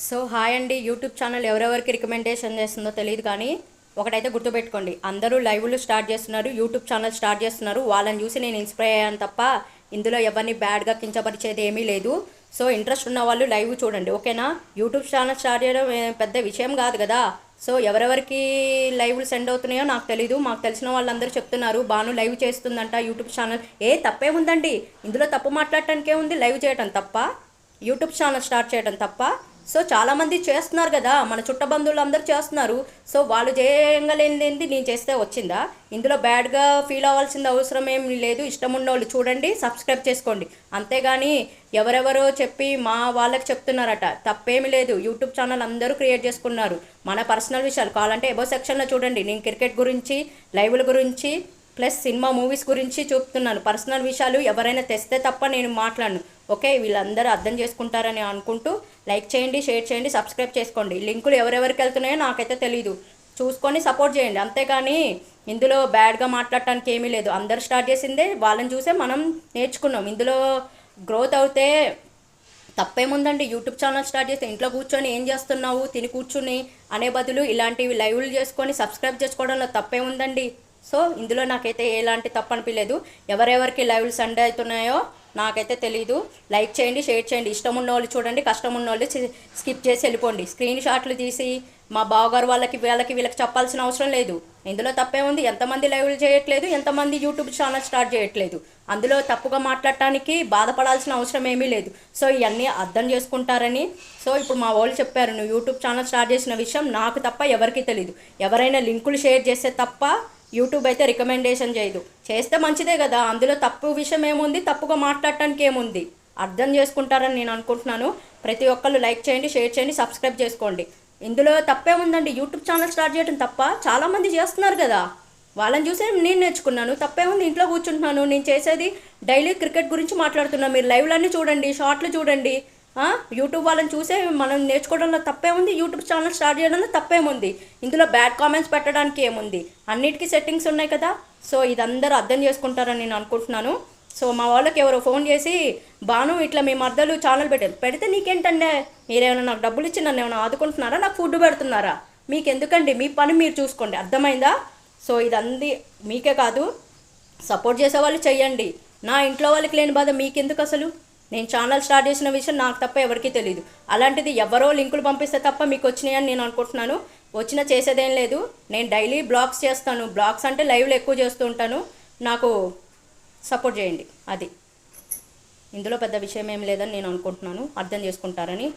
So hi అండి. YouTube channel ఎవరెవరికి recommendation చేస్తుందో తెలియదు, కానీ ఒకటైతే గుర్తుపెట్టుకోండి, అందరూ లైవ్లు స్టార్ట్ చేస్తున్నారు, యూట్యూబ్ ఛానల్ స్టార్ట్ చేస్తున్నారు. వాళ్ళని చూసి నేను ఇన్స్పైర్ అయ్యాను తప్ప ఇందులో ఎవరిని బ్యాడ్గా కించపరిచేది ఏమీ లేదు. సో ఇంట్రెస్ట్ ఉన్న వాళ్ళు లైవ్ చూడండి, ఓకేనా? యూట్యూబ్ ఛానల్ స్టార్ట్ చేయడం పెద్ద విషయం కాదు కదా. సో ఎవరెవరికి లైవ్లు సెండ్ అవుతున్నాయో నాకు తెలీదు. మాకు తెలిసిన వాళ్ళందరూ చెప్తున్నారు బాను లైవ్ చేస్తుందంట యూట్యూబ్ ఛానల్. తప్పే ఉందండి, ఇందులో తప్పు మాట్లాడటానికే ఉంది. లైవ్ చేయడం తప్ప, యూట్యూబ్ ఛానల్ స్టార్ట్ చేయడం తప్ప? సో చాలామంది చేస్తున్నారు కదా, మన చుట్టబంధువులు అందరూ చేస్తున్నారు. సో వాళ్ళు చేయగలేనిది నేను చేస్తే వచ్చిందా? ఇందులో బ్యాడ్గా ఫీల్ అవ్వాల్సిన అవసరం ఏమి లేదు. ఇష్టం ఉన్న వాళ్ళు చూడండి, సబ్స్క్రైబ్ చేసుకోండి. అంతేగాని ఎవరెవరో చెప్పి మా వాళ్ళకి చెప్తున్నారట, తప్పేమి లేదు. యూట్యూబ్ ఛానల్ అందరూ క్రియేట్ చేసుకున్నారు. మన పర్సనల్ విషయాలు కావాలంటే ఎబో సెక్షన్లో చూడండి. నేను క్రికెట్ గురించి, లైవ్ల గురించి, ప్లస్ సినిమా మూవీస్ గురించి చూపుతున్నాను. పర్సనల్ విషయాలు ఎవరైనా తెస్తే తప్ప నేను మాట్లాడను, ఓకే? వీళ్ళందరూ అర్థం చేసుకుంటారని అనుకుంటూ లైక్ చేయండి, షేర్ చేయండి, సబ్స్క్రైబ్ చేసుకోండి. లింకులు ఎవరెవరికి వెళ్తున్నాయో నాకైతే తెలీదు, చూసుకొని సపోర్ట్ చేయండి. అంతేగాని ఇందులో బ్యాడ్గా మాట్లాడటానికి ఏమీ లేదు. అందరు స్టార్ట్ చేసిందే, వాళ్ళని చూసే మనం నేర్చుకున్నాం. ఇందులో గ్రోత్ అవుతే తప్పేముందండి? యూట్యూబ్ ఛానల్ స్టార్ట్ చేస్తే ఇంట్లో కూర్చొని ఏం చేస్తున్నావు, తిని కూర్చుని అనే బదులు ఇలాంటివి లైవ్లు చేసుకొని సబ్స్క్రైబ్ చేసుకోవడంలో తప్పేముందండి? సో ఇందులో నాకైతే ఎలాంటి తప్పు అనిపించలేదు. ఎవరెవరికి లైవ్లు సండే అవుతున్నాయో నాకైతే తెలీదు. లైక్ చేయండి, షేర్ చేయండి. ఇష్టం ఉన్న వాళ్ళు చూడండి, కష్టం ఉన్న వాళ్ళు స్కిప్ చేసి వెళ్ళిపోండి. స్క్రీన్ షాట్లు తీసి మా బావగారు వాళ్ళకి వీళ్ళకి చెప్పాల్సిన అవసరం లేదు. ఇందులో తప్పే ఉంది. ఎంతమంది లైవ్లు చేయట్లేదు, ఎంతమంది యూట్యూబ్ ఛానల్ స్టార్ట్ చేయట్లేదు. అందులో తప్పుగా మాట్లాడటానికి బాధపడాల్సిన అవసరం ఏమీ లేదు. సో ఇవన్నీ అర్థం చేసుకుంటారని. సో ఇప్పుడు మా వాళ్ళు చెప్పారు, నువ్వు యూట్యూబ్ ఛానల్ స్టార్ట్ చేసిన విషయం నాకు తప్ప ఎవరికి తెలీదు. ఎవరైనా లింకులు షేర్ చేస్తే తప్ప యూట్యూబ్ అయితే రికమెండేషన్ చేయదు. చేస్తే మంచిదే కదా, అందులో తప్పు విషయం ఏముంది, తప్పుగా మాట్లాడటానికి ఏముంది? అర్థం చేసుకుంటారని నేను అనుకుంటున్నాను. ప్రతి ఒక్కళ్ళు లైక్ చేయండి, షేర్ చేయండి, సబ్స్క్రైబ్ చేసుకోండి. ఇందులో తప్పే ఉందండి. యూట్యూబ్ ఛానల్ స్టార్ట్ చేయడం తప్ప? చాలామంది చేస్తున్నారు కదా, వాళ్ళని చూసే నేను నేర్చుకున్నాను. తప్పే ఉంది, ఇంట్లో కూర్చుంటున్నాను. నేను చేసేది డైలీ క్రికెట్ గురించి మాట్లాడుతున్నాను. మీరు లైవ్లన్నీ చూడండి, షార్ట్లు చూడండి. యూట్యూబ్ వాళ్ళని చూసే మనం నేర్చుకోవడంలో తప్పే ఉంది, యూట్యూబ్ ఛానల్ స్టార్ట్ చేయడంలో తప్పేముంది? ఇందులో బ్యాడ్ కామెంట్స్ పెట్టడానికి ఏముంది? అన్నిటికీ సెట్టింగ్స్ ఉన్నాయి కదా. సో ఇదందరూ అర్థం చేసుకుంటారని నేను అనుకుంటున్నాను. సో మా వాళ్ళకి ఎవరో ఫోన్ చేసి, బాను ఇట్లా మీ మర్దలు ఛానల్ పెడితే నీకేంటండి, మీరేమైనా నాకు డబ్బులు ఇచ్చి నన్ను ఏమైనా ఆదుకుంటున్నారా, నాకు ఫుడ్ పెడుతున్నారా? మీకు ఎందుకండి, మీ పని మీరు చూసుకోండి, అర్థమైందా? సో ఇదంది మీకే కాదు, సపోర్ట్ చేసేవాళ్ళు చెయ్యండి. నా ఇంట్లో వాళ్ళకి లేని బాధ మీకెందుకు అసలు? నేను ఛానల్ స్టార్ట్ చేసిన విషయం నాకు తప్ప ఎవరికీ తెలియదు. అలాంటిది ఎవరో లింకులు పంపిస్తే తప్ప మీకు వచ్చినాయని నేను అనుకుంటున్నాను. వచ్చినా చేసేదేం లేదు. నేను డైలీ బ్లాగ్స్ చేస్తాను. బ్లాగ్స్ అంటే లైవ్లో ఎక్కువ చేస్తూ ఉంటాను. నాకు సపోర్ట్ చేయండి. అది ఇందులో పెద్ద విషయం ఏం లేదని నేను అనుకుంటున్నాను. అర్థం చేసుకుంటారని.